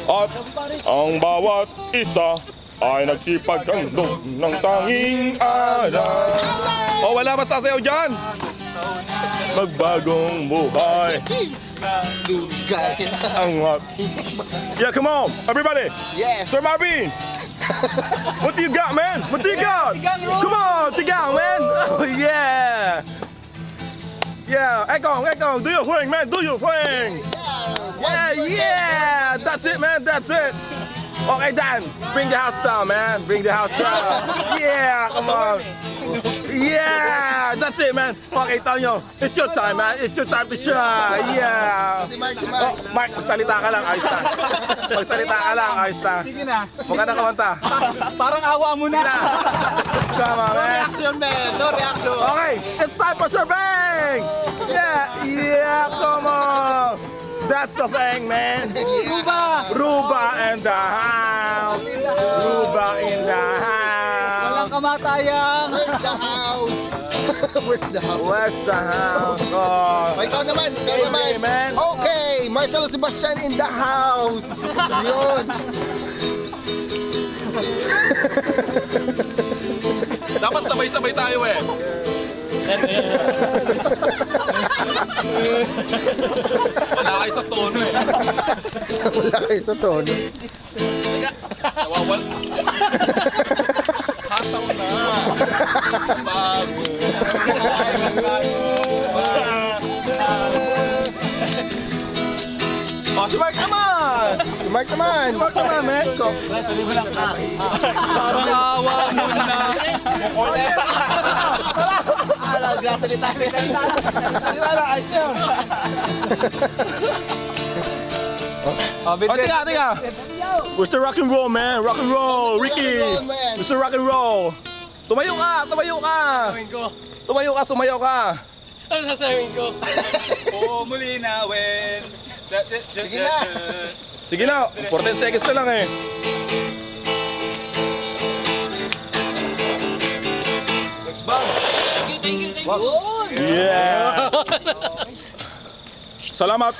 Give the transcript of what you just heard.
At ang bawat isa ay nagsipaghandog ng tanging aral. O wala masasayaw dyan? Magbagong buhay. Angat. Yeah, come on, everybody. Yes. Sir Marvin. What do you got, man? What do you got? Come on, tigang, man. Oh yeah. Yeah, Ekong, do your thing, man. Do your thing. Yeah. That's it, man. That's it. Okay, Dan, bring the house down, man. Bring the house down. Yeah, come on. Yeah, that's it, man. Okay, Tonyo, it's your time, man. It's your time to shine. Yeah. Oh, Mark, magsalita ka lang, ayos na. Magsalita ka lang, ayos na. Sige na. Maganda kumanta. Parang awa mo na. Come on, man. Reaction, man. No reaction. Okay, it's time for surveying. Yeah, come on. That's the thing, man. Ruba in the house. Ruba in the house. Walang kamatayang. Where's the house? Where's the house? Where's the house? Oh. Ikaw naman, ikaw naman. man. Okay, Marcelo Sebastian in the house. Yun. Dapat sabay-sabay tayo eh. Wala kayo sa tono eh. Wala kayo sa tono. Nawawal. Hataw na. Bago. Oh, si Mark naman! Si Mark naman. Si Mark naman, man. Parang awa mo na. Salita na, ayos na yun. Oh, tiga. Mr. Rock and Roll, man. Rock and Roll. Ricky. Rock and roll, man. Mr. Rock and Roll. Tumayo ka. Sumayaw ka. Ano sasabihin ko? Oo, muli na, when. Sige na. Sige na, 14 seconds na lang eh. Thank you. Yeah. Salamat.